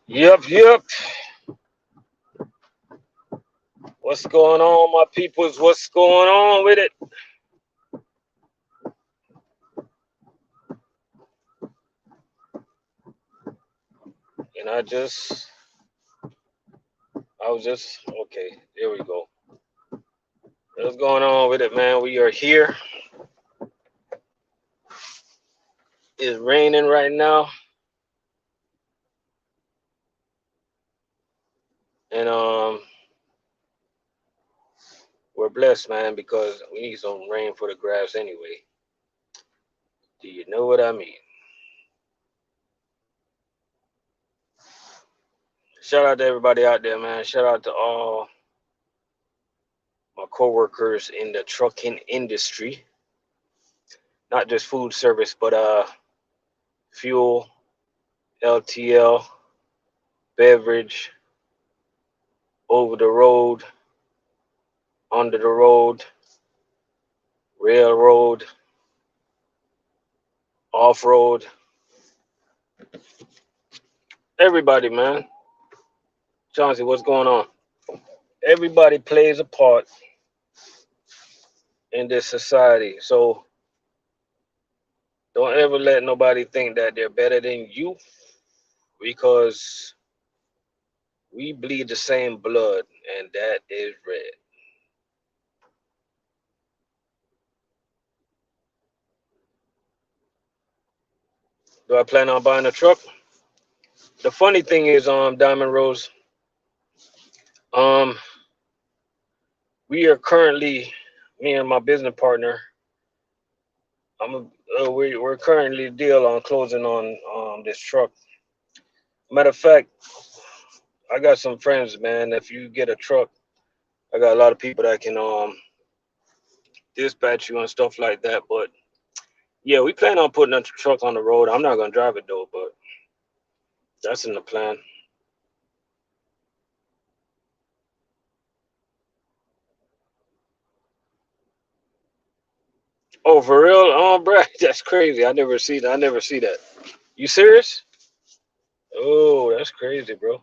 Yep. What's going on, my peoples? What's going on with it? And I was just, okay, there we go. What's going on with it, man? We are here. It's raining right now. And we're blessed, man, because we need some rain for the grass anyway. Do you know what I mean? Shout out to everybody out there, man. Shout out to all my coworkers in the trucking industry. Not just food service, but fuel, LTL, beverage, over the road, under the road, railroad, off road. Everybody, man. Chauncey, what's going on? Everybody plays a part in this society. So don't ever let nobody think that they're better than you because we bleed the same blood, and that is red. Do I plan on buying a truck? The funny thing is, Diamond Rose, um, we are currently, me and my business partner, we're currently deal on closing on this truck. Matter of fact, I got some friends, man. If you get a truck, I got a lot of people that can dispatch you and stuff like that. But yeah, we plan on putting a truck on the road. I'm not gonna drive it though, but that's in the plan. Oh, for real? Oh, bro, that's crazy. I never see that. I never see that. You serious? Oh, that's crazy, bro.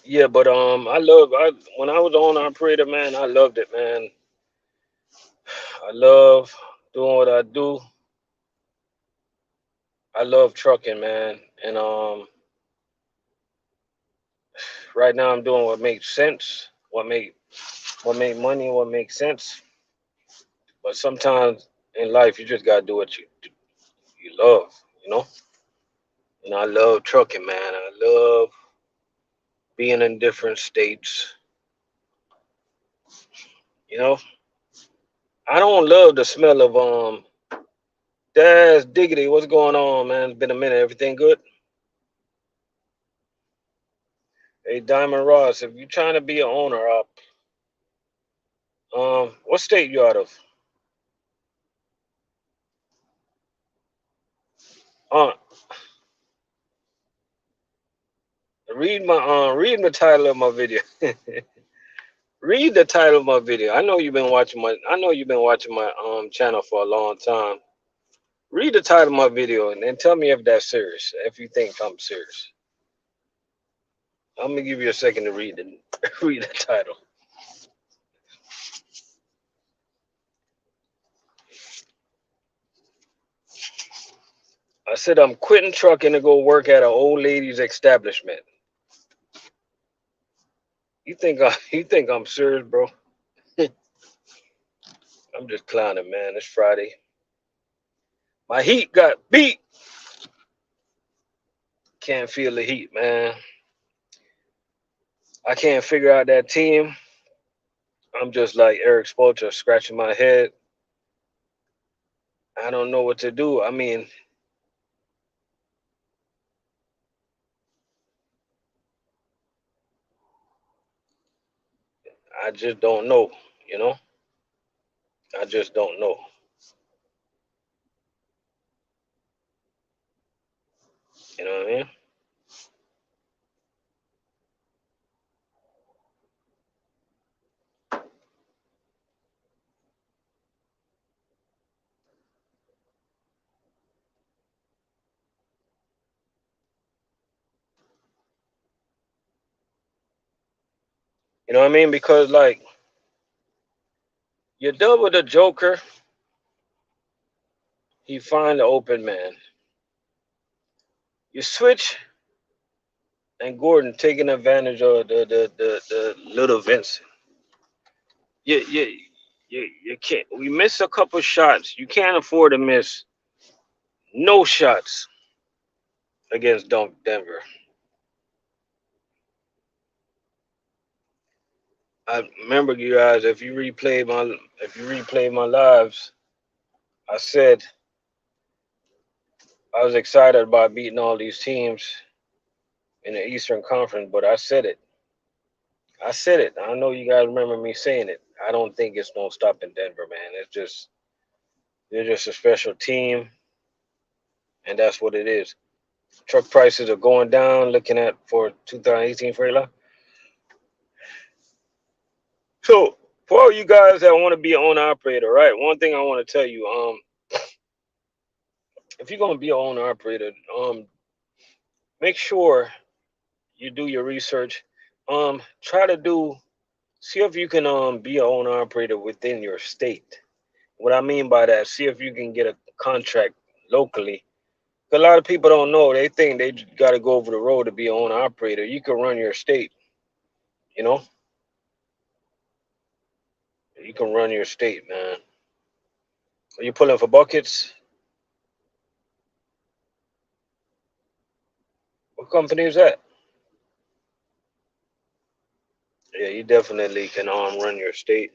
Yeah, but I when I was on operator, man, I loved it, man. I love doing what I do. I love trucking, man. And right now I'm doing what makes sense, what make money, what makes sense. But sometimes in life you just gotta do what you love, you know. And I love trucking, man. I love being in different states. You know, I don't love the smell of Daz Diggity. What's going on, man? It's been a minute. Everything good? Hey, Diamond Ross, if you're trying to be an owner up, what state you out of? Uh, read the title of my video. Read the title of my video. I know you've been watching my channel for a long time. Read the title of my video and then tell me if that's serious. If you think I'm serious, I'm gonna give you a second to read the read the title. I said I'm quitting trucking to go work at an old lady's establishment. You think I'm serious, bro? I'm just clowning, man. It's Friday. My heat got beat. Can't feel the heat, man. I can't figure out that team. I'm just like Eric Spoelstra, scratching my head. I don't know what to do. I mean, I just don't know. You know, I just don't know. You know what I mean? You know what I mean? Because like you double the Joker, he find the open man. You switch and Gordon taking advantage of the little Vincent. You can't. We miss a couple shots. You can't afford to miss no shots against Denver. I remember you guys. If you replay my lives, I said I was excited about beating all these teams in the Eastern Conference, but I said it. I said it. I know you guys remember me saying it. I don't think it's no stopping Denver, man. It's just they're just a special team, and that's what it is. Truck prices are going down. Looking at for 2018 Freyla. So for all you guys that want to be an owner operator, right? One thing I want to tell you, if you're gonna be an owner operator, make sure you do your research. Try to see if you can be an owner operator within your state. What I mean by that, see if you can get a contract locally. A lot of people don't know. They think they got to go over the road to be an owner operator. You can run your state. You know, you can run your state, man. Are you pulling for buckets? What company is that? Yeah, you definitely can run your state.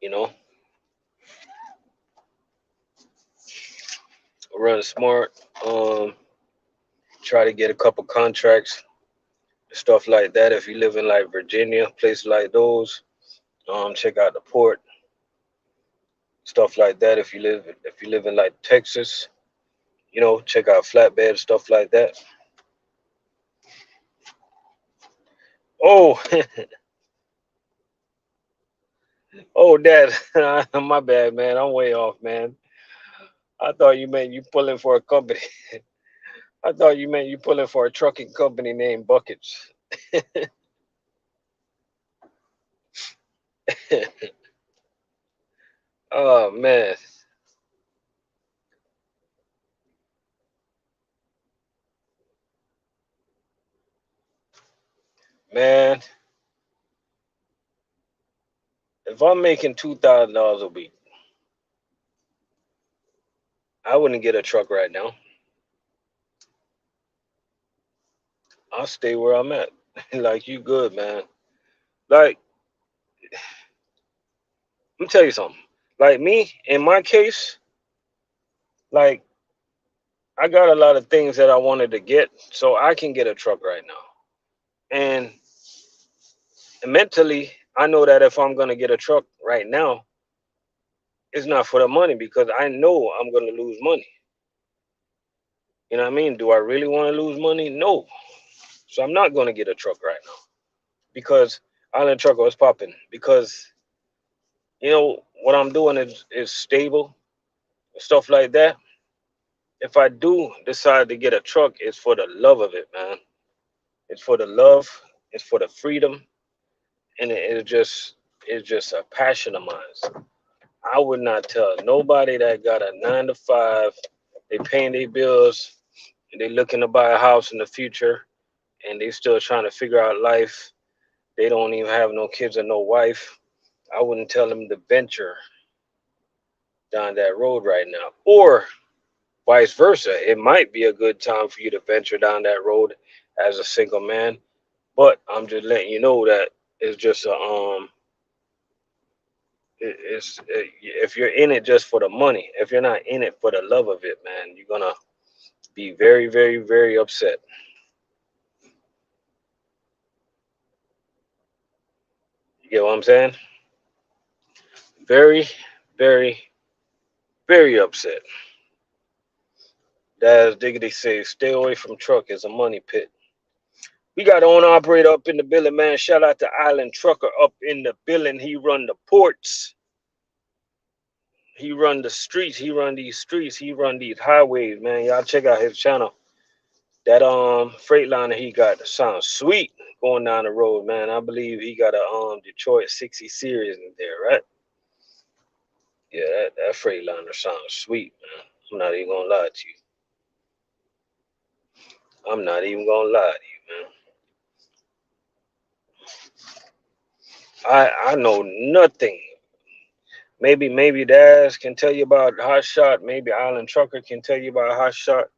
You know, run smart. Try to get a couple contracts, stuff like that. If you live in like Virginia, places like those, check out the port, stuff like that. If you live in like Texas, check out flatbed, stuff like that. Oh, oh, Dad, my bad, man. I'm way off, man. I thought you meant you pulling for a company. I thought you meant you pulling for a trucking company named Buckets. Oh man, man. If I'm making $2,000 a week, I wouldn't get a truck right now. I'll stay where I'm at. Like you good, man. Like, let me tell you something. Like me, in my case, like I got a lot of things that I wanted to get, so I can get a truck right now. And mentally, I know that if I'm gonna get a truck right now, it's not for the money because I know I'm gonna lose money. You know what I mean? Do I really want to lose money? No. So I'm not gonna get a truck right now because Island Trucker was popping. Because what I'm doing is stable, stuff like that. If I do decide to get a truck, it's for the love of it, man. It's for the love, it's for the freedom, and it's just a passion of mine. I would not tell nobody that got a 9 to 5, they paying their bills, and they looking to buy a house in the future, and they still trying to figure out life. They don't even have no kids or no wife. I wouldn't tell them to venture down that road right now. Or vice versa. It might be a good time for you to venture down that road as a single man. But I'm just letting you know that it's just if you're in it just for the money, if you're not in it for the love of it, man, you're gonna be very, very, very upset. You get what I'm saying? Very, very, very upset. As Diggity says, stay away from truck. It's a money pit. We got an owner operator up in the building, man. Shout out to Island Trucker up in the building. He run the ports. He run the streets. He run these streets. He run these highways, man. Y'all check out his channel. That Freightliner he got sounds sweet. going down the road, man. I believe he got a Detroit 60 series in there, right? Yeah, that Freightliner sounds sweet, man. I'm not even gonna lie to you. I'm not even gonna lie to you, man. I know nothing. Maybe Daz can tell you about Hot Shot. Maybe Island Trucker can tell you about Hot Shot.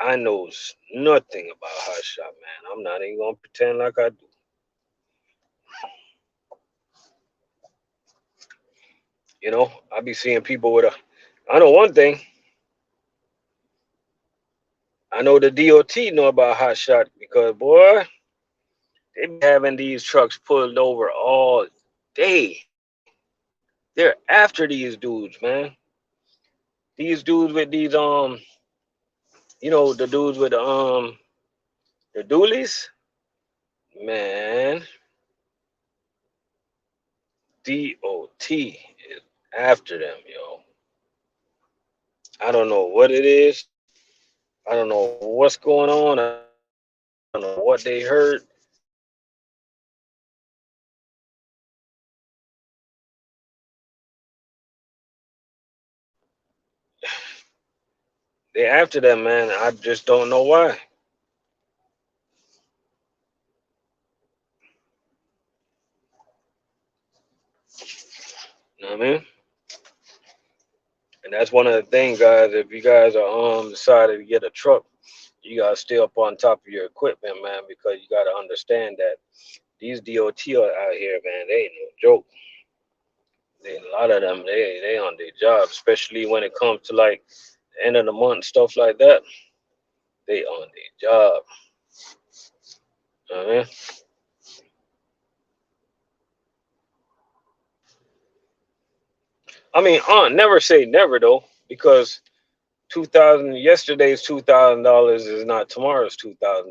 I knows nothing about Hot Shot, man. I'm not even gonna pretend like I do. I be seeing people with a. I know one thing. I know the DOT know about Hot Shot because boy, they be having these trucks pulled over all day. They're after these dudes, man. These dudes with these the dudes with the dualies, man. DOT is after them, yo. I don't know what it is. I don't know what's going on. I don't know what they heard. But they after them, man. I just don't know why. You know what I mean? And that's one of the things, guys. If you guys are decided to get a truck, you gotta stay up on top of your equipment, man, because you gotta understand that these DOT are out here, man. They ain't no joke. A lot of them, they on their job, especially when it comes to like the end of the month stuff like that. They on their job. You know what I mean? Never say never though, because 2000 yesterday's $2,000 is not tomorrow's $2,000.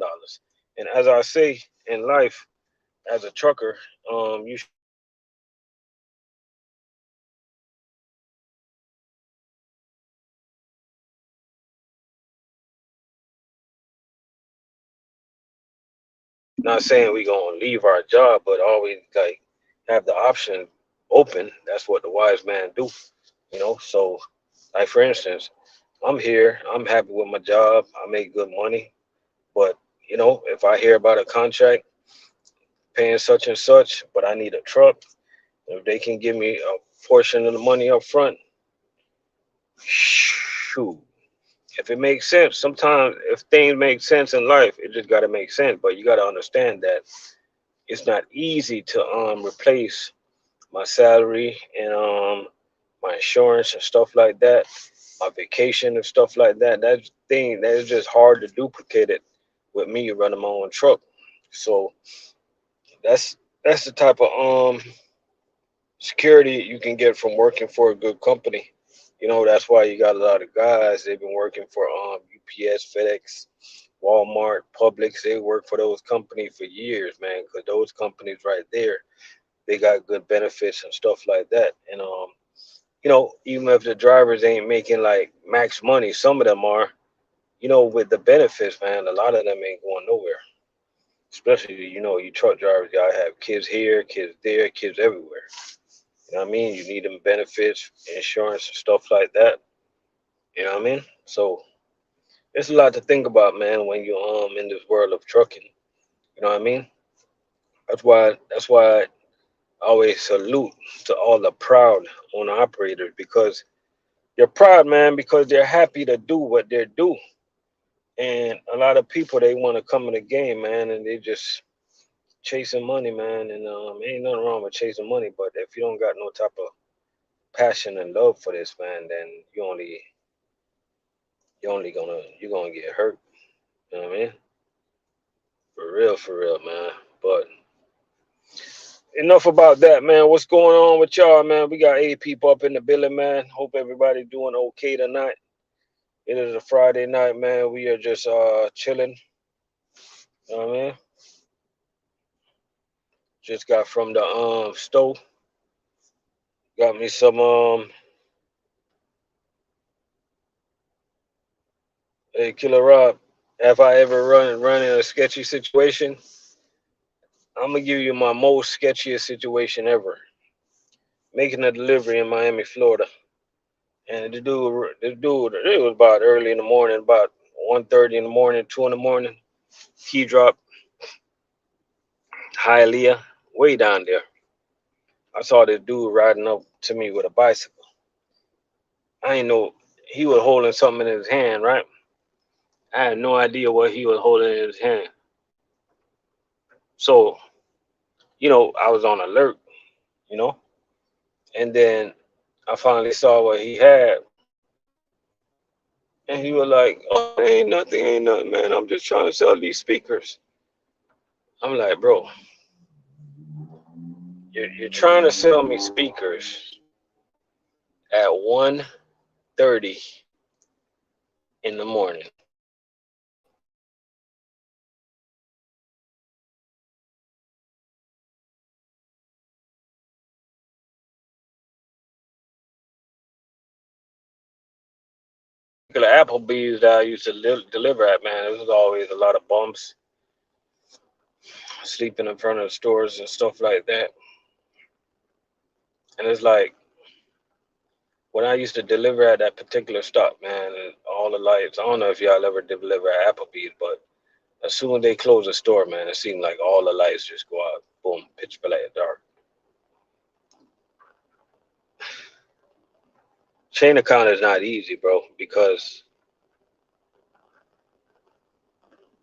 And as I say in life, as a trucker, you should never say never. Not saying we gonna leave our job, but always like have the option open. That's what the wise man do, So, like for instance, I'm here. I'm happy with my job. I make good money, but if I hear about a contract paying such and such, but I need a truck, if they can give me a portion of the money up front, shoot. If it makes sense, sometimes if things make sense in life, it just gotta make sense. But you gotta understand that it's not easy to replace my salary and my insurance and stuff like that, my vacation and stuff like that. That's just hard to duplicate it with me running my own truck. So that's that's the type of security you can get from working for a good company. That's why you got a lot of guys. They've been working for UPS, FedEx, Walmart, Publix. They work for those companies for years, man. Because those companies right there, they got good benefits and stuff like that. And even if the drivers ain't making like max money, some of them are. With the benefits, man, a lot of them ain't going nowhere. Especially, you truck drivers gotta have kids here, kids there, kids everywhere. You know what I mean? You need them benefits, insurance, and stuff like that. You know what I mean? So it's a lot to think about, man, when you in this world of trucking. You know what I mean? That's why I always salute to all the proud owner operators because they're proud, man, because they're happy to do what they're doing. And a lot of people they want to come in the game, man, and they just chasing money, man. And ain't nothing wrong with chasing money, but if you don't got no type of passion and love for this, man, then you're gonna get hurt. You know what I mean? For real, man. But enough about that, man. What's going on with y'all, man? We got 8 people up in the building, man. Hope everybody doing okay tonight. It is a Friday night, man. We are just chilling. You know what I mean? Just got from the stove. Got me some hey Killer Rob. Have I ever run in a sketchy situation? I'm gonna give you my most sketchiest situation ever. Making a delivery in Miami, Florida, and the dude, it was about early in the morning, about 1:30 in the morning, 2 in the morning. Key drop, Hialeah, way down there. I saw this dude riding up to me with a bicycle. I ain't know he was holding something in his hand, right? I had no idea what he was holding in his hand. So, I was on alert, you know, and then I finally saw what he had, and he was like, "Oh, ain't nothing, man. I'm just trying to sell these speakers." I'm like, "Bro, you're trying to sell me speakers at 1:30 in the morning." Particular Applebee's that I used to deliver at, man, it was always a lot of bumps, sleeping in front of the stores and stuff like that. And it's like when I used to deliver at that particular stop, man, and all the lights. I don't know if y'all ever deliver at Applebee's, but as soon as they close the store, man, it seemed like all the lights just go out. Boom, pitch black dark. Chain account is not easy, bro, because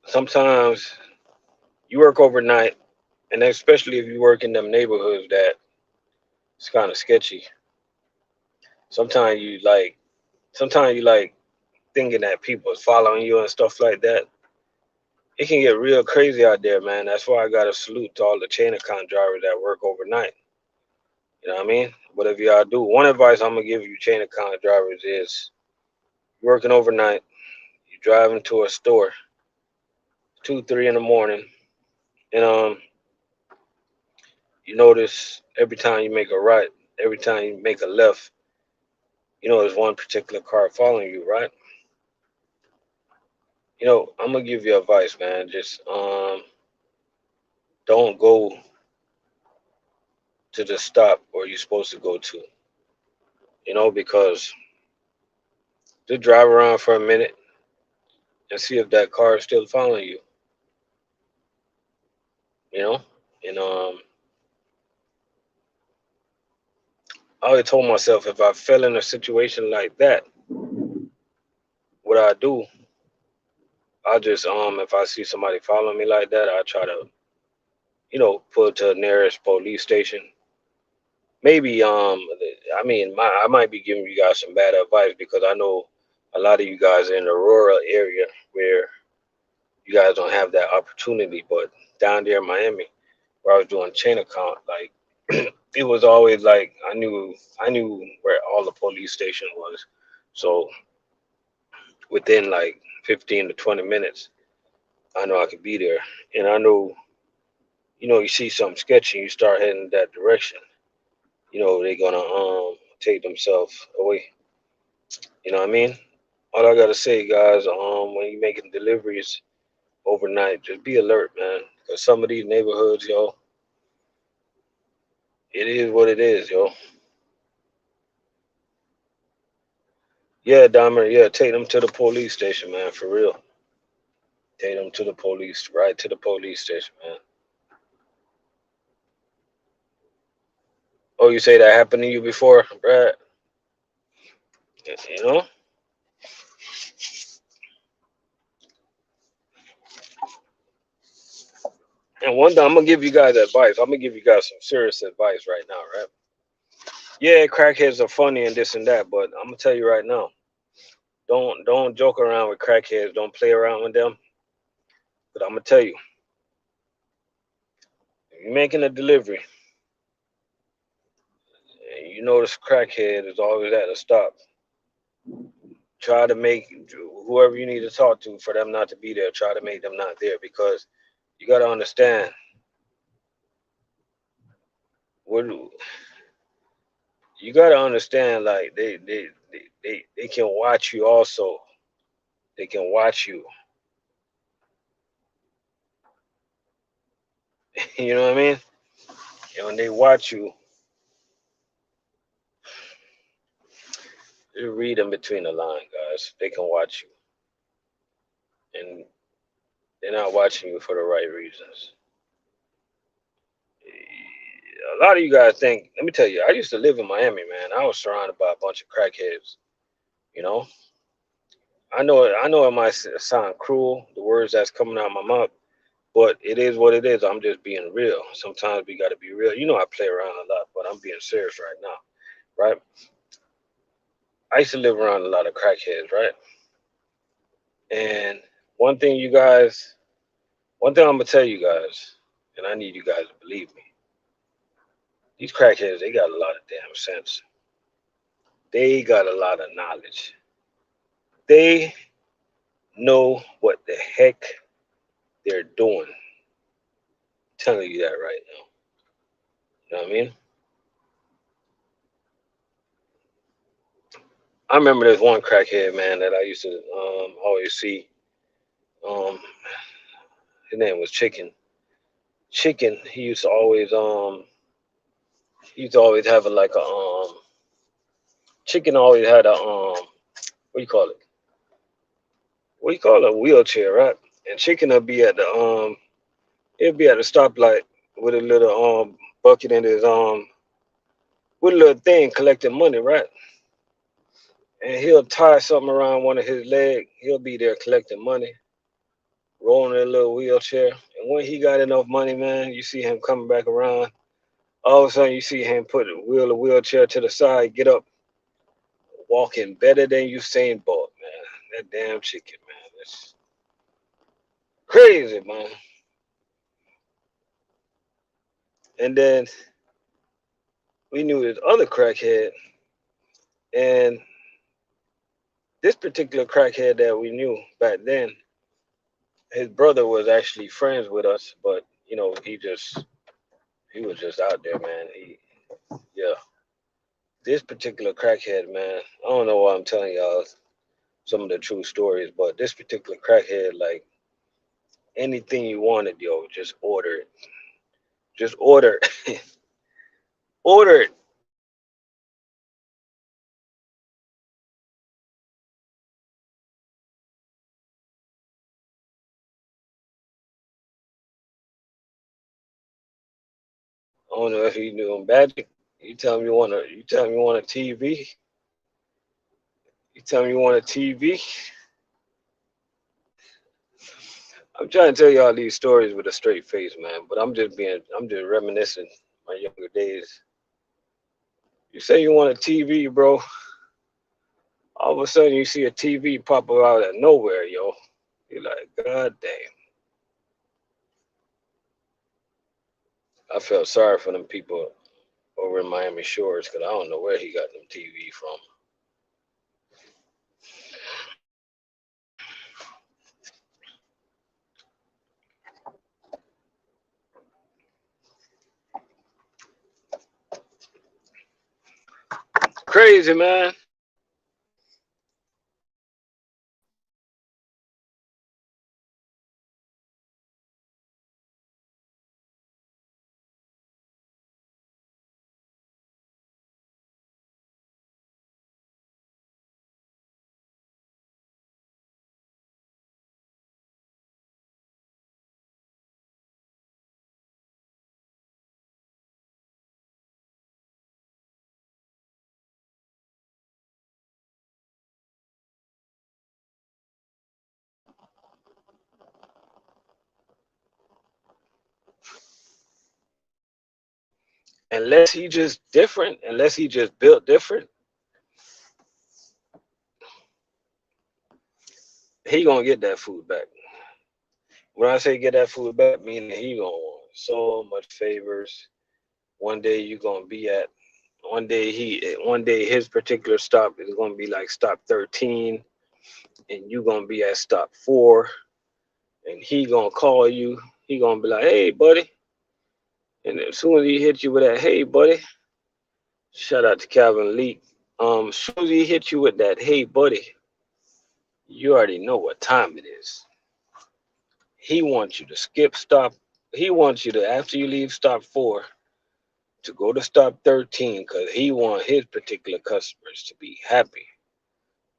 sometimes you work overnight, and especially if you work in them neighborhoods that it's kind of sketchy. Sometimes you like thinking that people is following you and stuff like that. It can get real crazy out there, man. That's why I got to salute to all the chain account drivers that work overnight. You know what I mean? Whatever y'all do. One advice I'm gonna give you, chain account drivers, is working overnight. You driving to a store 2, 3 in the morning, and you notice every time you make a right, every time you make a left, there's one particular car following you, right? I'm gonna give you advice, man. Just don't go to the stop where you're supposed to go to. Because just drive around for a minute and see if that car is still following you. You know, and I always told myself if I fell in a situation like that, what I do, I just if I see somebody following me like that, I try to pull to the nearest police station. Maybe I mean I might be giving you guys some bad advice because I know a lot of you guys are in the rural area where you guys don't have that opportunity, but down there in Miami where I was doing chain account, like it was always like I knew where all the police station was. So within like 15 to 20 minutes, I know I could be there. And I know, you see something sketchy, you start heading that direction. They're gonna take themselves away. You know what I mean? All I gotta say, guys, when you're making deliveries overnight, just be alert, man. Cause some of these neighborhoods, yo, it is what it is, yo. Yeah, Dahmer, yeah, take them to the police station, man, for real. Take them to the police, right to the police station, man. Oh, you say that happened to you before, Brad? You know? And one thing, I'm gonna give you guys advice. I'm gonna give you guys some serious advice right now, right? Yeah, crackheads are funny and this and that, but I'm gonna tell you right now, don't joke around with crackheads. Don't play around with them. But I'm gonna tell you, if you're making a delivery and you notice crackhead is always at a stop, try to make whoever you need to talk to for them not to be there. Try to make them not there because you gotta understand what you gotta understand. Like they can watch you also. They can watch you, You know what I mean? And when they watch you, you read in between the line, guys. They can watch you, and they're not watching you for the right reasons. A lot of you guys think. Let me tell you, I used to live in Miami, man. I was surrounded by a bunch of crackheads. You know, I know it. I know it might sound cruel, the words that's coming out of my mouth, but it is what it is. I'm just being real. Sometimes we got to be real. You know, I play around a lot, but I'm being serious right now, right? I used to live around a lot of crackheads, right? And one thing, you guys, one thing I'm gonna tell you guys, and I need you guys to believe me. These crackheads, they got a lot of damn sense. They got a lot of knowledge. They know what the heck they're doing. I'm telling you that right now. You know what I mean? I remember there's one crackhead, man, that I used to always see. Um, his name was Chicken. Chicken. He used to always have a like a Chicken always had a what do you call it? What do you call it? A wheelchair, right? And Chicken would be at the he'll be at the stoplight with a little bucket in his with a little thing collecting money, right? And he'll tie something around one of his legs. He'll be there collecting money, rolling in a little wheelchair. And when he got enough money, man, you see him coming back around. All of a sudden, you see him put the wheelchair to the side, get up, walking better than Usain Bolt, man. That damn Chicken, man. That's crazy, man. And then we knew this other crackhead, and this particular crackhead that we knew back then, his brother was actually friends with us, but you know, he was just out there, man. Yeah, this particular crackhead, man. I don't know why I'm telling y'all some of the true stories, but this particular crackhead, like anything you wanted, yo, just order it. Just order it. Order it. I don't know if he doing magic. You tell him you want a TV. You tell him you want a TV. I'm trying to tell y'all these stories with a straight face, man. But I'm just reminiscing my younger days. You say you want a TV, bro. All of a sudden you see a TV pop up out of nowhere, yo. You're like, God damn. I felt sorry for them people over in Miami Shores because I don't know where he got them TV from. Crazy, man. Unless he just different, unless he just built different, he gonna get that food back. When I say get that food back, meaning he gonna want so much favors. One day you gonna be at one day his particular stop is gonna be like stop 13, and you gonna be at stop 4, and he gonna call you. He gonna be like, "Hey, buddy," and as soon as he hit you with that, "Hey, buddy," shout out to Calvin Lee. As soon as he hit you with that, "Hey, buddy," you already know what time it is. He wants you to skip stop He wants you to, after you leave stop 4, to go to stop 13 because he wants his particular customers to be happy.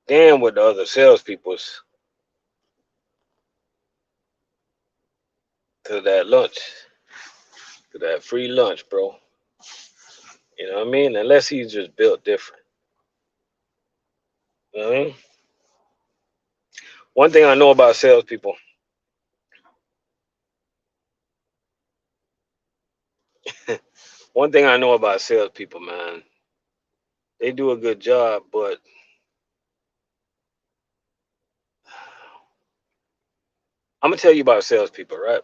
Damn with the other salespeople's to that lunch, to that free lunch, bro. You know what I mean? Unless he's just built different. You know what I mean? One thing I know about salespeople, one thing I know about salespeople, man, they do a good job, but I'm gonna tell you about salespeople, right?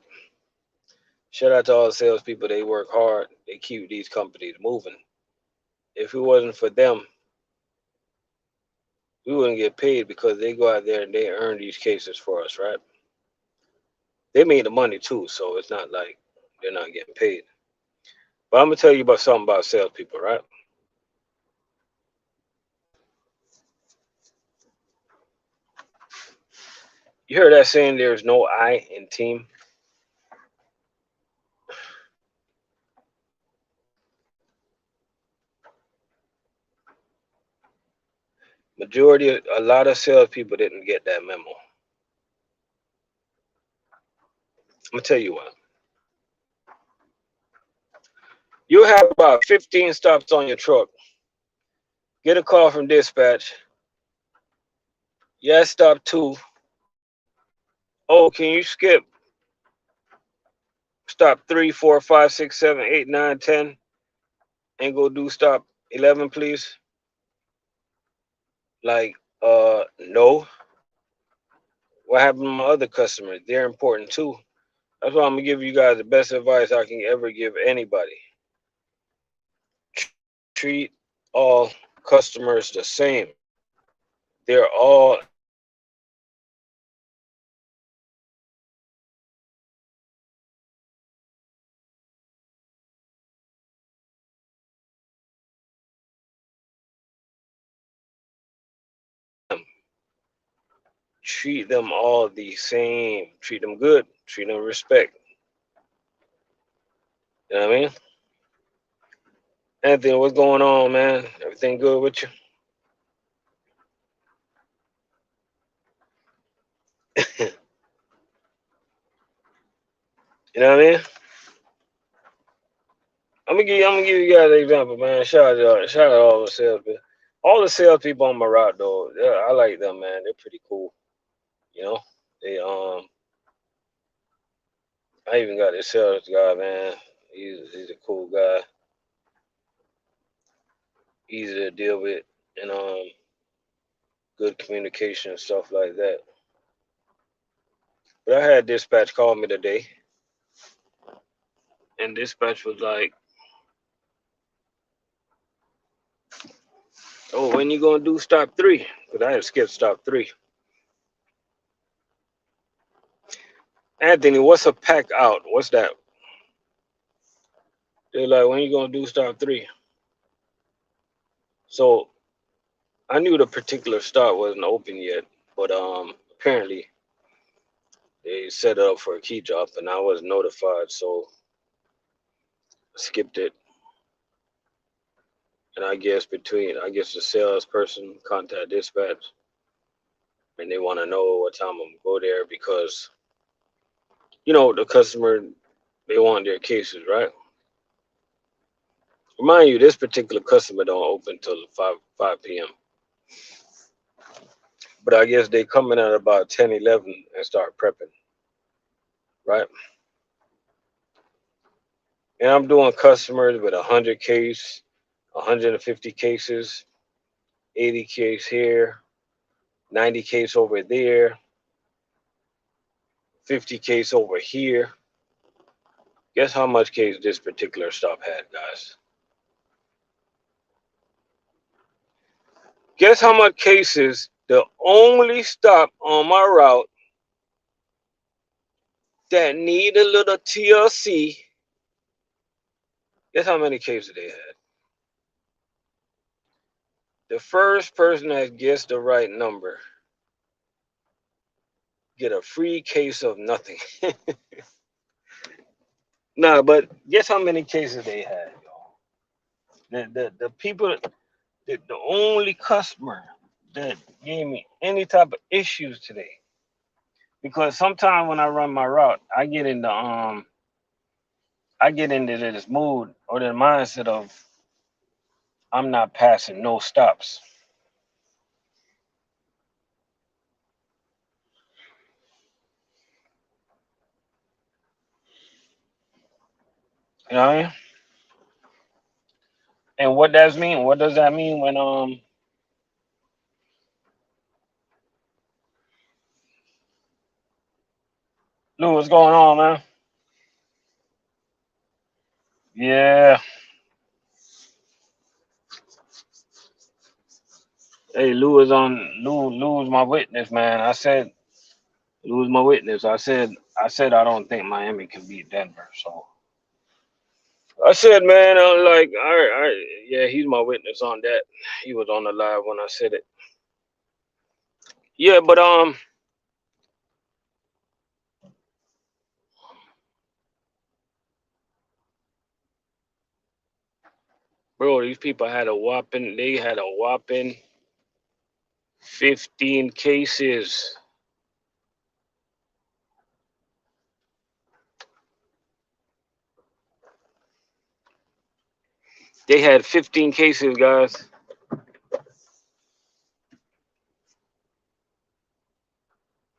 Shout out to all the salespeople. They work hard. They keep these companies moving. If it wasn't for them, we wouldn't get paid because they go out there and they earn these cases for us, right? They made the money too, so it's not like they're not getting paid. But I'm gonna tell you about something about salespeople, right? You heard that saying, "There's no I in team." A lot of salespeople didn't get that memo. I'm gonna tell you what. You have about 15 stops on your truck. Get a call from dispatch. Yes, stop 2. Oh, can you skip stop 3, 4, 5, 6, 7, 8, 9, 10, and go do stop 11, please? Like, no. What happened to my other customers? They're important too. That's why I'm gonna give you guys the best advice I can ever give anybody. Treat all customers the same. They're all important. Treat them all the same. Treat them good. Treat them with respect. You know what I mean? Anthony, what's going on, man? Everything good with you? You know what I mean? I'm gonna give you guys an example, man. Shout out all the salespeople. All the salespeople on my route though, yeah, I like them, man. They're pretty cool. You know? They I even got this sales guy, man. He's a cool guy, easy to deal with, and good communication and stuff like that. But I had dispatch call me today, and dispatch was like, "Oh, when you gonna do stop 3?" Because I had skipped stop 3. Anthony, what's a pack out? What's that? They're like, "When you gonna do stop 3?" So I knew the particular stop wasn't open yet, but apparently they set it up for a key drop, and I was notified, so I skipped it. And I guess the salesperson contact dispatch, and they want to know what time I'm gonna go there because the customer, they want their cases, right? Remind you, this particular customer don't open till 5 p.m. But I guess they come in at about 10, 11 and start prepping, right? And I'm doing customers with 100 case, 150 cases, 80 case here, 90 case over there, 50 case over here. Guess how much case this particular stop had, guys? Guess how much cases the only stop on my route that need a little TLC. Guess how many cases they had? The first person that gets the right number get a free case of nothing. Nah, but guess how many cases they had, y'all? The people, the only customer that gave me any type of issues today, because sometimes when I run my route, I get into this mood or the mindset of I'm not passing no stops. You know what I mean? And what does mean? What does that mean when Lou, what's going on, man? Yeah. Hey, Lou is on Lou is my witness, man. I said Lou is my witness. I said I don't think Miami can beat Denver. So I said, man, I'm like, all right, yeah, he's my witness on that. He was on the live when I said it. Yeah, but bro, these people had a whopping. They had a whopping 15 cases. They had 15 cases, guys.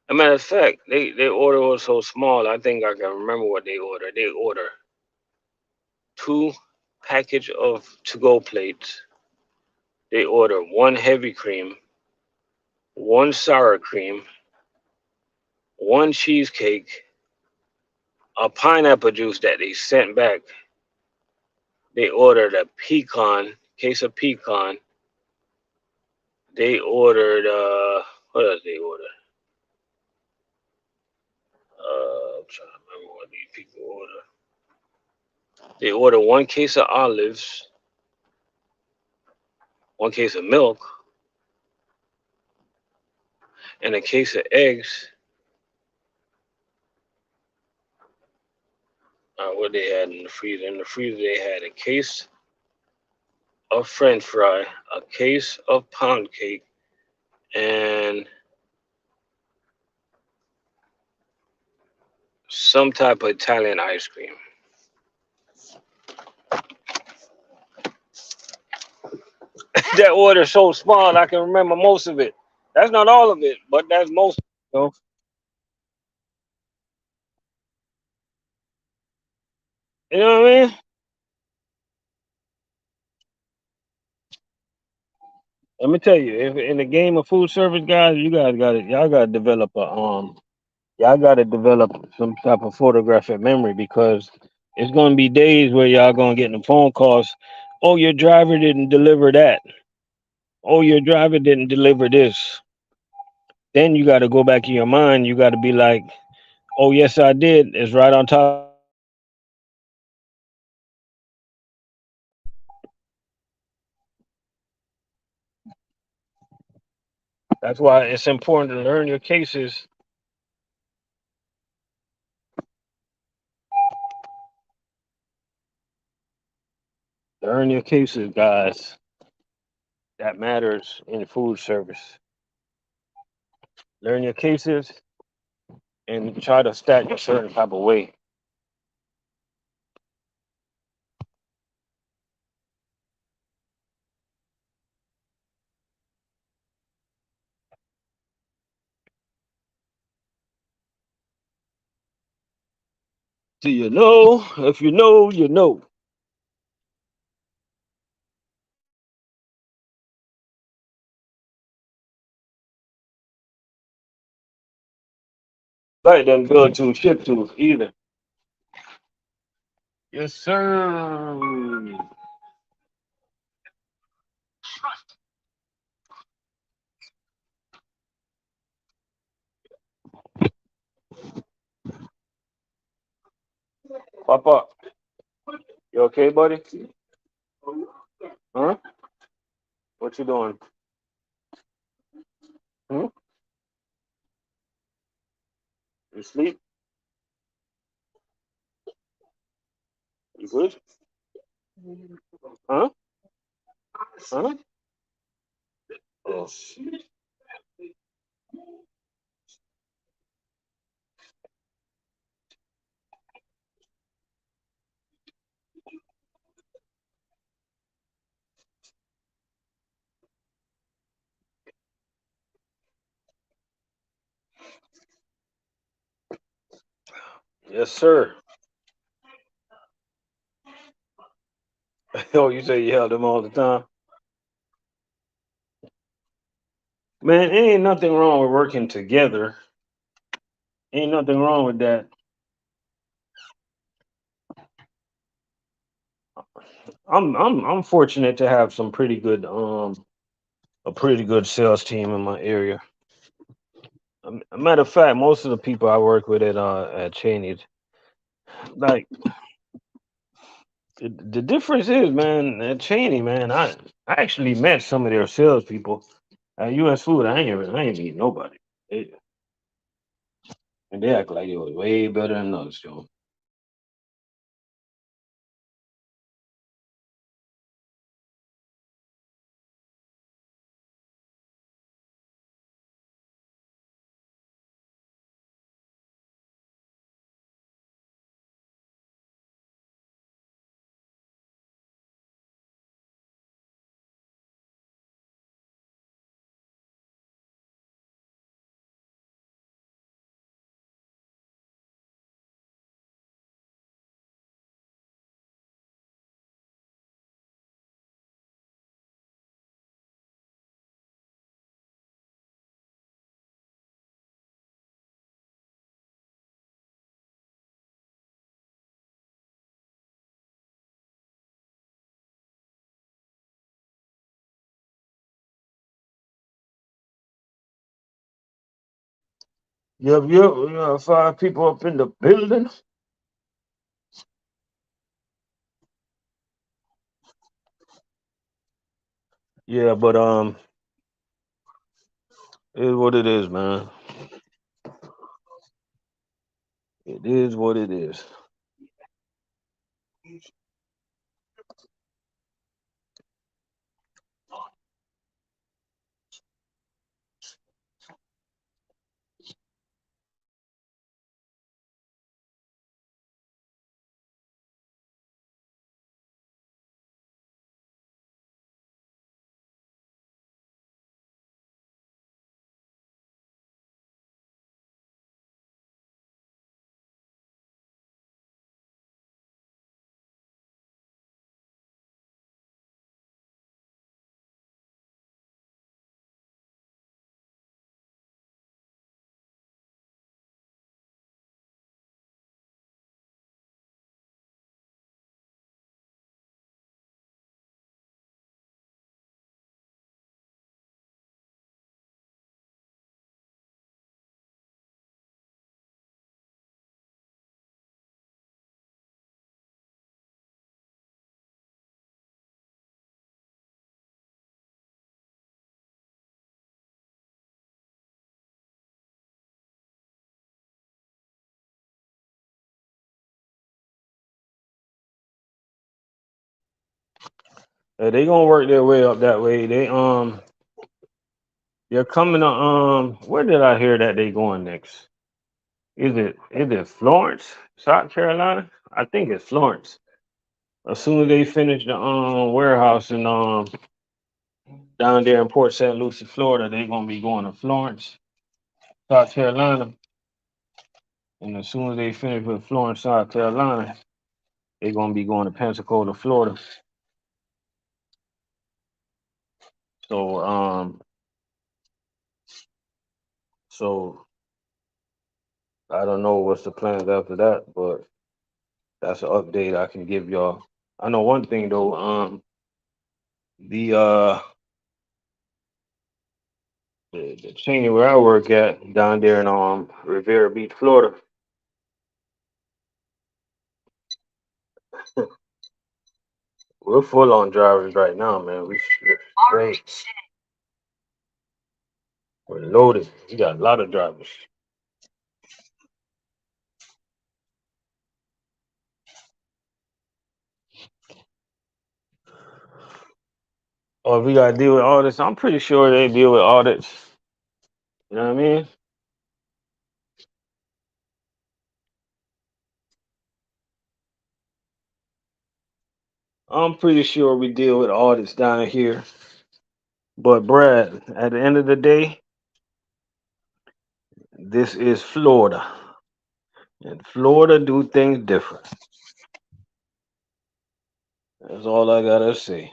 A matter of fact, they order was so small. I think I can remember what they ordered. They order two package of to-go plates. They order one heavy cream, one sour cream, one cheesecake, a pineapple juice that they sent back. They ordered a pecan case of pecan. They ordered what else they ordered? I'm trying to remember what these people ordered. They ordered one case of olives, one case of milk, and a case of eggs. What they had in the freezer? In the freezer, they had a case of French fry, a case of pound cake, and some type of Italian ice cream. That order so small, I can remember most of it. That's not all of it, but that's most. Of it. You know what I mean? Let me tell you, if in the game of food service, guys, you guys got it. Y'all got to develop y'all got to develop some type of photographic memory because it's going to be days where y'all going to get the phone calls. Oh, your driver didn't deliver that. Oh, your driver didn't deliver this. Then you got to go back in your mind. You got to be like, oh, yes, I did. It's right on top. That's why it's important to learn your cases. Learn your cases, guys. That matters in food service. Learn your cases and try to stack a certain type of way. Do you know? If you know, you know. Right, doesn't go to ship to either. Yes, sir. Papa, you okay, buddy? Huh? What you doing? Hmm? You sleep? You good? Huh? Huh? Oh. Yes, sir. Oh, you say you held them all the time? Man, ain't nothing wrong with working together. Ain't nothing wrong with that. I'm fortunate to have some pretty good a pretty good sales team in my area. A matter of fact, most of the people I work with at Cheney's, like the difference is, man, at Cheney, man, I actually met some of their salespeople at US Food. I ain't meet nobody. They, and they act like it was way better than us, yo. You have five people up in the building. Yeah, but it is what it is, man. It is what it is. They gonna work their way up that way. They're coming to where did I hear that they going next? Is it Florence, South Carolina? I think it's Florence. As soon as they finish the warehouse and down there in Port St. Lucie, Florida, they're gonna be going to Florence, South Carolina. And as soon as they finish with Florence, South Carolina, they're gonna be going to Pensacola, Florida. So so I don't know what's the plans after that, but that's an update I can give y'all. I know one thing though, the the chain where I work at down there in Rivera Beach, Florida, we're full on drivers right now, man. Straight, we're loaded. We got a lot of drivers. or if we gotta deal with audits, I'm pretty sure they deal with audits. You know what I mean? I'm pretty sure we deal with audits down here. But Brad, at the end of the day, this is Florida. And Florida do things different. That's all I gotta say.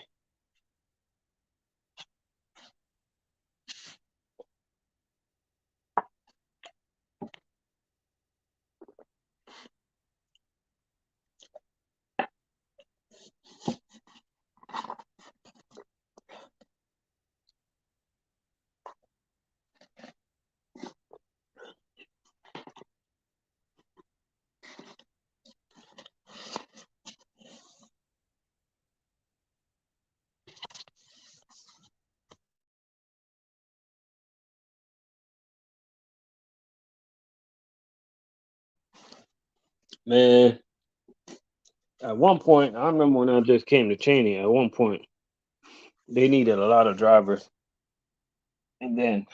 Man, at one point, I remember when I just came to Cheney, at one point, they needed a lot of drivers. And then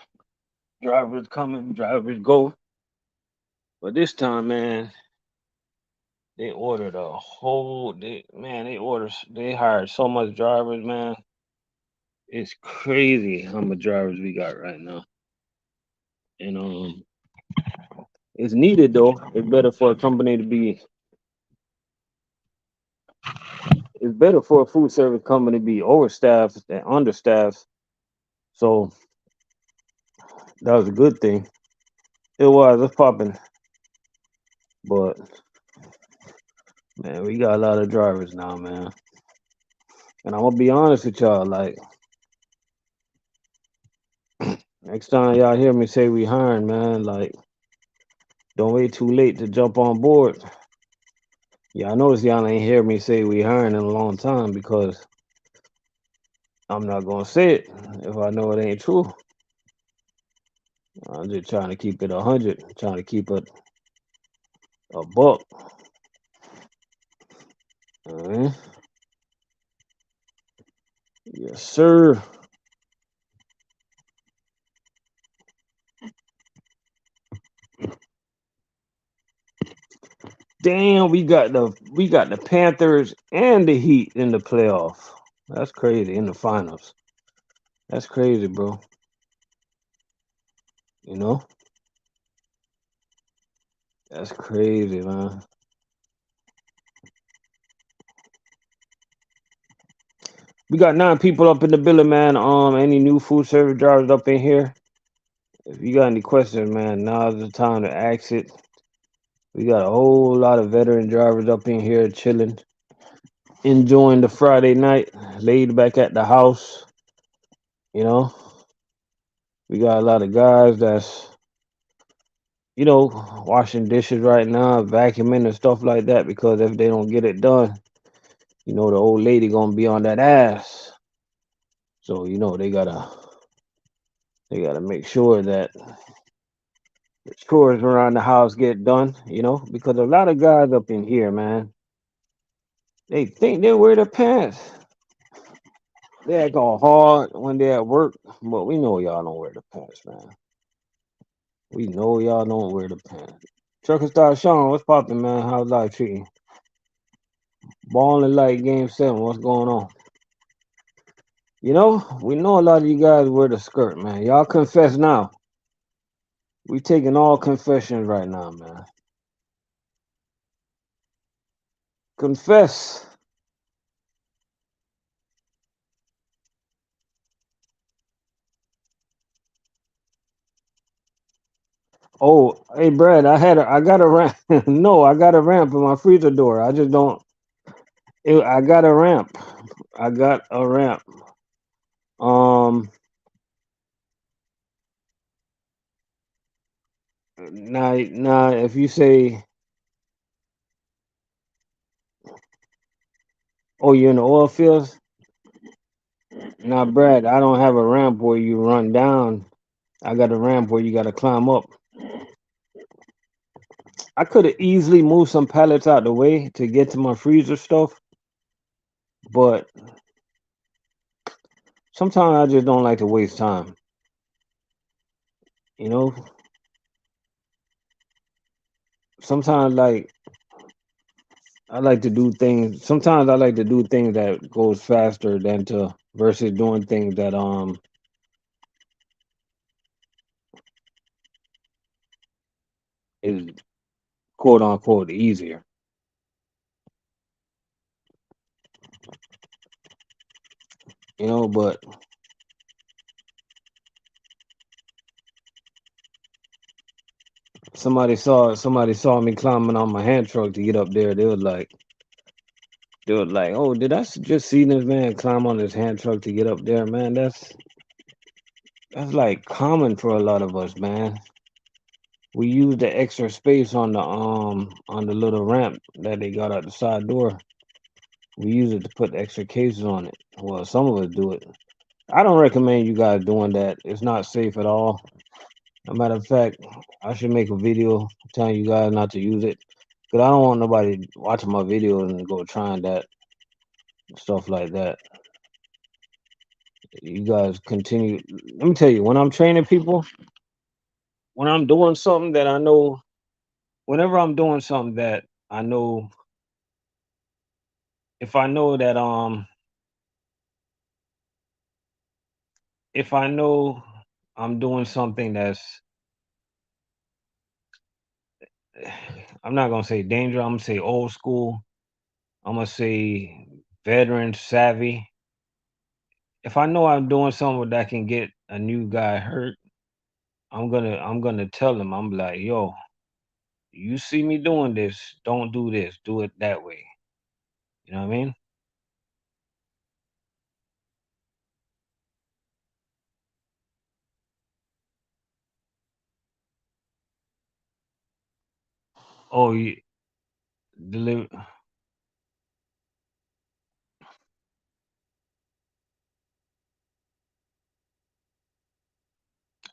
drivers coming, drivers go. But this time, man, they ordered a whole they hired so much drivers, man. It's crazy how much drivers we got right now. And it's needed though. It's better for a company to be it's better for a food service company to be overstaffed than understaffed. So that was a good thing. It's popping. But man, we got a lot of drivers now, man. And I'm gonna be honest with y'all, like next time y'all hear me say we hiring, man, like don't wait too late to jump on board. Yeah, I notice y'all ain't hear me say we hiring in a long time because I'm not gonna say it if I know it ain't true. I'm just trying to keep it 100, trying to keep it a buck. All right? Yes, sir. Damn, we got the Panthers and the Heat in the playoff. That's crazy in the finals. That's crazy, bro. You know, that's crazy, man. We got 9 people up in the building, man. Any new food service drivers up in here? If you got any questions, man, now's the time to ask it. We got a whole lot of veteran drivers up in here chilling, enjoying the Friday night, laid back at the house. You know, we got a lot of guys that's, washing dishes right now, vacuuming and stuff like that because if they don't get it done, the old lady gonna be on that ass. So, they gotta make sure that the chores around the house get done, because a lot of guys up in here, man, they think they wear the pants. They act all hard when they at work, but we know y'all don't wear the pants, man. We know y'all don't wear the pants. Trucker Star Sean, what's poppin', man? How's life treating? Balling like Game 7, what's going on? We know a lot of you guys wear the skirt, man. Y'all confess now. We taking all confessions right now, man. Confess. Oh, hey, Brad, I got a ramp. No, I got a ramp in my freezer door. I just don't. I got a ramp. I got a ramp. Um, now, if you say, oh, you're in the oil fields. Now, Brad, I don't have a ramp where you run down. I got a ramp where you got to climb up. I could have easily moved some pallets out the way to get to my freezer stuff, but sometimes I just don't like to waste time. You know, sometimes I like to do things. Sometimes I like to do things that goes faster than to versus doing things that is quote unquote easier. You know, but somebody saw me climbing on my hand truck to get up there. They were like, oh, did I just see this man climb on his hand truck to get up there, man? That's like common for a lot of us, man. We use the extra space on the little ramp that they got at the side door. We use it to put extra cases on it. Well, some of us do it. I don't recommend you guys doing that. It's not safe at all. As a matter of fact, I should make a video telling you guys not to use it. Because I don't want nobody watching my videos and go trying that stuff like that. You guys continue. Let me tell you, when I'm training people, when I'm doing something that I know, whenever I'm doing something that I know, if I know that if I know I'm doing something that's, I'm not gonna say dangerous. I'm gonna say old school. I'm gonna say veteran savvy. If I know I'm doing something that can get a new guy hurt, I'm gonna tell him. I'm like, yo, you see me doing this, don't do this. Do it that way. You know what I mean? Oh, you deliver.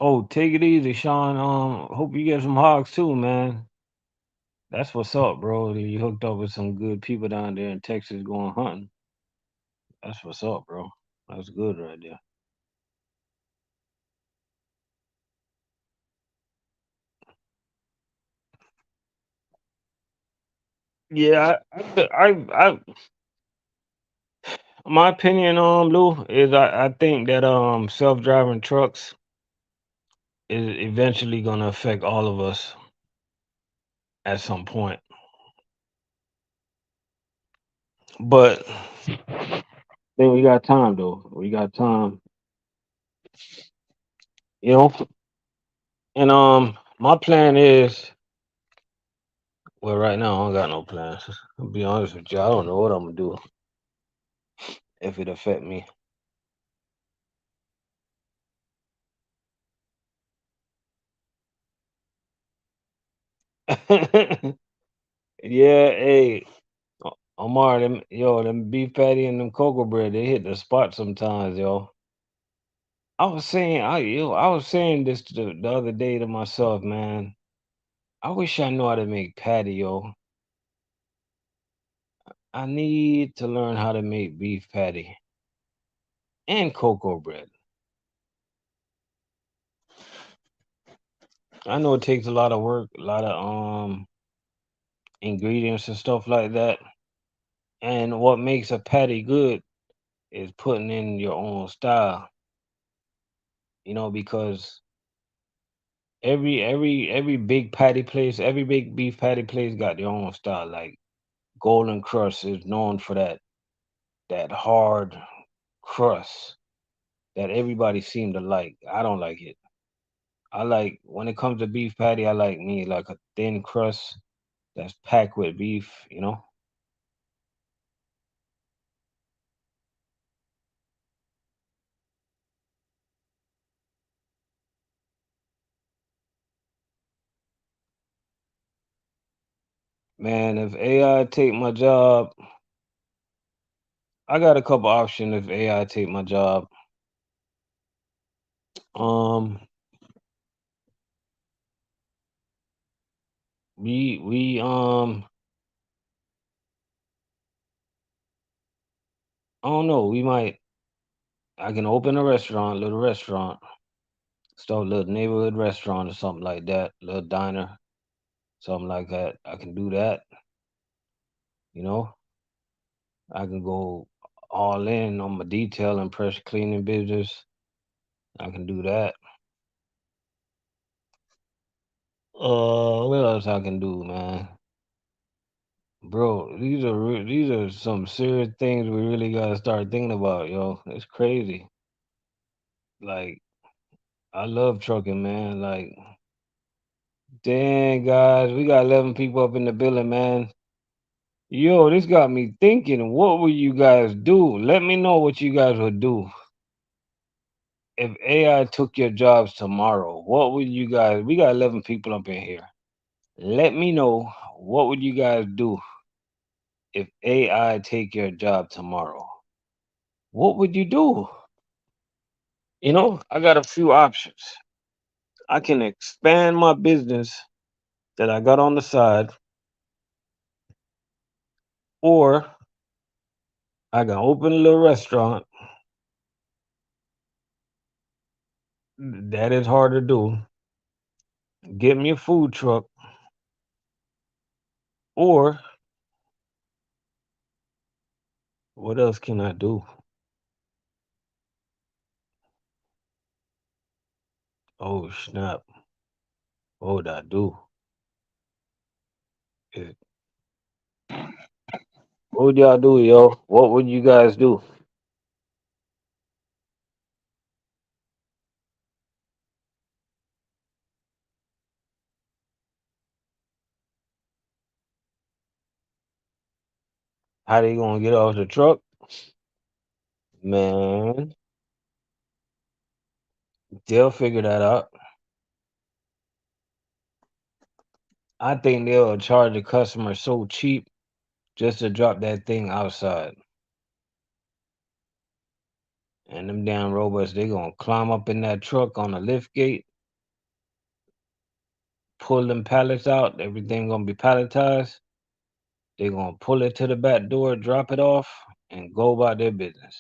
Oh, take it easy, Sean. Hope you get some hogs too, man. That's what's up, bro. You hooked up with some good people down there in Texas going hunting. That's what's up, bro. That's good right there. Yeah, my opinion, Lou, is I think that self-driving trucks is eventually gonna affect all of us at some point. But then we got time though. We got time, you know. And my plan is, well, right now I don't got no plans. I'll be honest with you, I don't know what I'm gonna do if it affect me. Yeah, hey, Omar, them beef patty and them cocoa bread, they hit the spot sometimes, yo. I was saying this the other day to myself, man. I wish I knew how to make patty, yo. I need to learn how to make beef patty and cocoa bread. I know it takes a lot of work, a lot of ingredients and stuff like that. And what makes a patty good is putting in your own style, because every big patty place, every big beef patty place got their own style. Like Golden Crust is known for that hard crust that everybody seem to like. I don't like it. I like when it comes to beef patty, I like me like a thin crust that's packed with beef. Man, if AI take my job, I got a couple options if AI take my job. Um we I don't know, we might I can open a restaurant, little restaurant, start a little neighborhood restaurant or something like that, little diner, something like that. I can do that. You know, I can go all in on my detail and pressure cleaning business. I can do that. What else I can do, man? Bro, these are some serious things we really gotta start thinking about, yo. It's crazy. Like, I love trucking, man. Like, dang, guys, we got 11 people up in the building, man. Yo, this got me thinking. What would you guys do? Let me know what you guys would do if AI took your jobs tomorrow. What would you guys? We got 11 people up in here. Let me know what would you guys do if AI take your job tomorrow? What would you do? I got a few options. I can expand my business that I got on the side, or I can open a little restaurant. That is hard to do. Get me a food truck, or what else can I do? Oh snap! What would I do? Eh, What would y'all do, yo? What would you guys do? How they gonna get off the truck? Man, they'll figure that out. I think they'll charge the customer so cheap just to drop that thing outside. And them damn robots, they gonna climb up in that truck on the lift gate, pull them pallets out. Everything gonna be palletized. They gonna pull it to the back door, drop it off, and go about their business.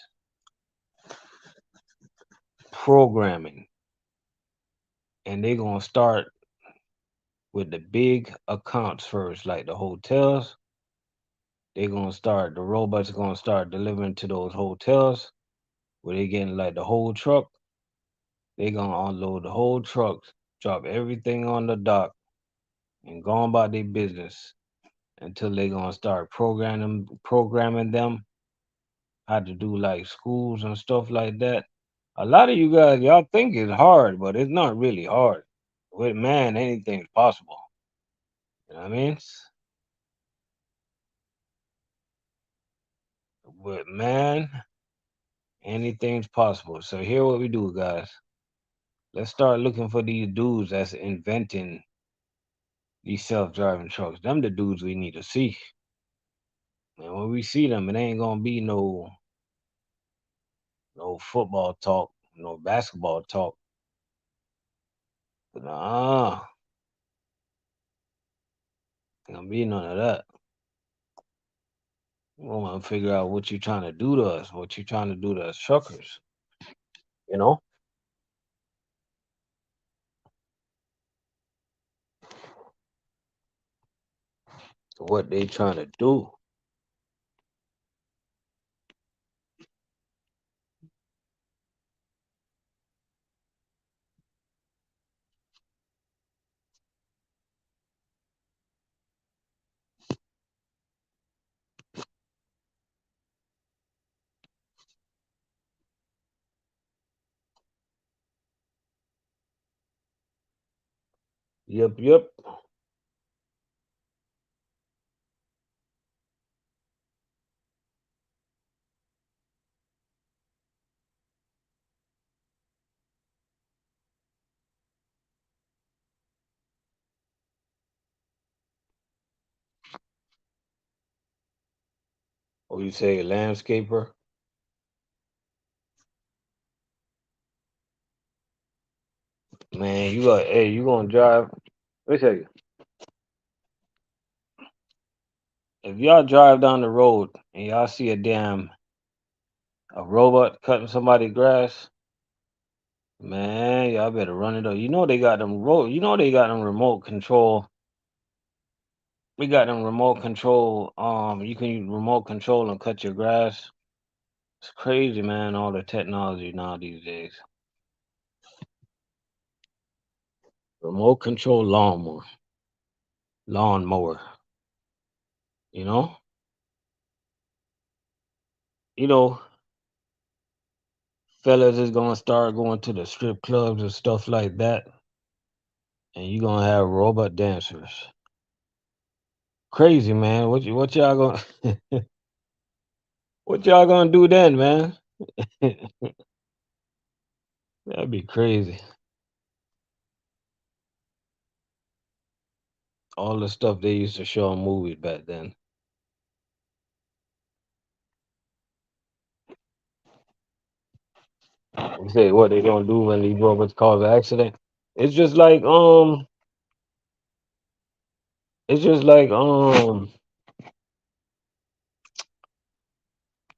Programming, and they gonna start with the big accounts first, like the hotels. They gonna start. The robots gonna start delivering to those hotels where they getting like the whole truck. They gonna unload the whole truck, drop everything on the dock, and go on about their business until they gonna start programming them how to do like schools and stuff like that. A lot of you guys, y'all think it's hard, but it's not really hard. With man, anything's possible. You know what I mean? With man, anything's possible. So here what we do, guys. Let's start looking for these dudes that's inventing these self-driving trucks. Them the dudes we need to see. And when we see them, it ain't gonna be no football talk, no basketball talk. Nah, ain't gonna be none of that. We want to figure out what you trying to do to us, what you trying to do to us truckers. You know what they trying to do. Yep, yep. What you say, landscaper? Man, you gonna drive. Let me tell you, if y'all drive down the road and y'all see A robot cutting somebody's grass. Man, y'all better run it up. You know they got them you know they got them remote control. We got them remote control. You can remote control and cut your grass. It's crazy, man. All the technology now these days. Remote control lawnmower. You know, you know, fellas is gonna start going to the strip clubs and stuff like that, and you gonna have robot dancers. Crazy, man. What y'all gonna what y'all gonna do then, man? That'd be crazy. All the stuff they used to show in movies back then. You say what they gonna do when these robots cause an accident? It's just like it's just like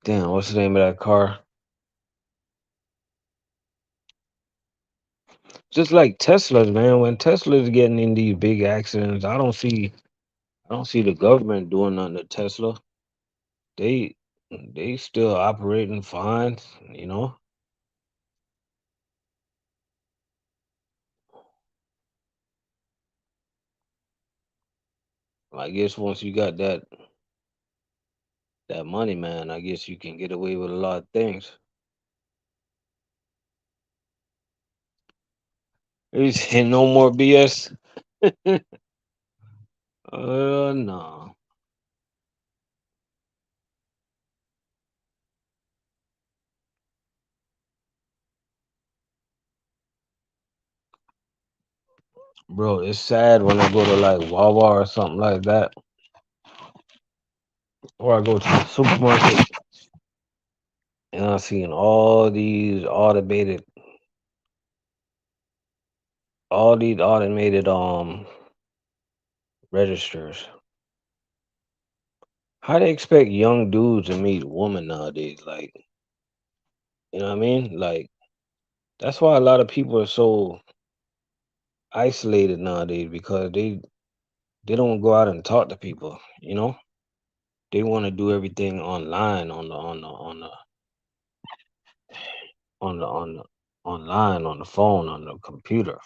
damn, what's the name of that car? Just like Teslas, man. When Tesla's getting in these big accidents, I don't see the government doing nothing to Tesla. They they still operating fine, you know. I guess once you got that money, man, I guess you can get away with a lot of things. It's no more BS. No, bro. It's sad when I go to like Wawa or something like that, or I go to the supermarket and I'm seeing all these automated registers. How they expect young dudes to meet women nowadays? Like, you know what I mean? Like, that's why a lot of people are so isolated nowadays because they don't go out and talk to people. You know, they want to do everything online on the online on the phone on the computer.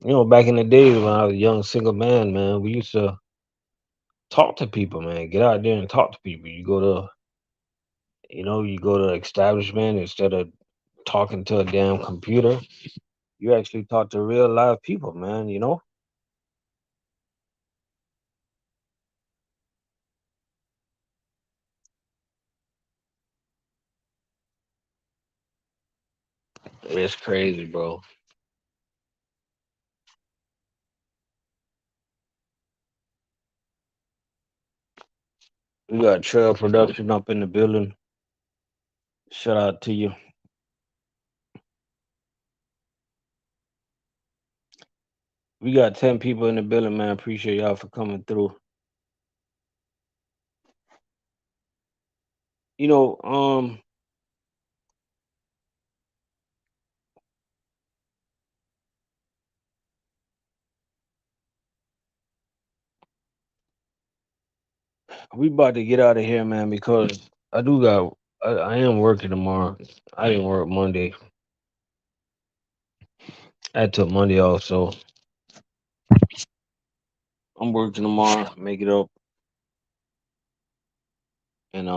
You know, back in the days when I was a young single man, man, we used to talk to people, man. Get out there and talk to people. You go to the establishment instead of talking to a damn computer. You actually talk to real live people, man. You know, it's crazy, bro. We got trail production up in the building. Shout out to you. We got 10 people in the building, man. Appreciate y'all for coming through. You know, we about to get out of here, man, because I am working tomorrow. I didn't work Monday. I took Monday off, so I'm working tomorrow, make it up. And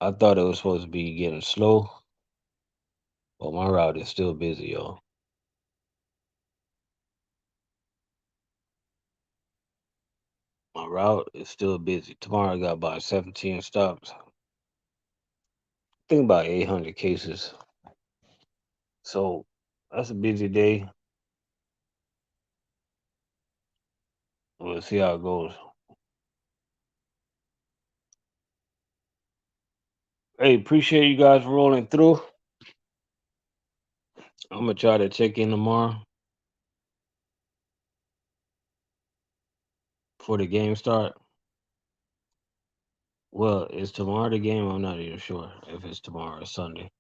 I thought it was supposed to be getting slow, but my route is still busy, y'all. My route is still busy. Tomorrow I got about 17 stops. I think about 800 cases. So that's a busy day. We'll see how it goes. Hey, appreciate you guys rolling through. I'm gonna try to check in tomorrow before the game start. Well, is tomorrow the game? I'm not even sure if it's tomorrow or Sunday.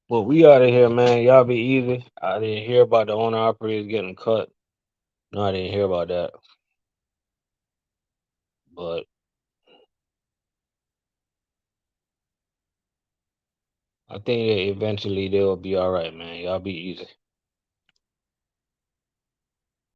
Well, we out of here, man. Y'all be easy. I didn't hear about the owner operators getting cut. No, I didn't hear about that. But I think that eventually they'll be all right, man. Y'all be easy.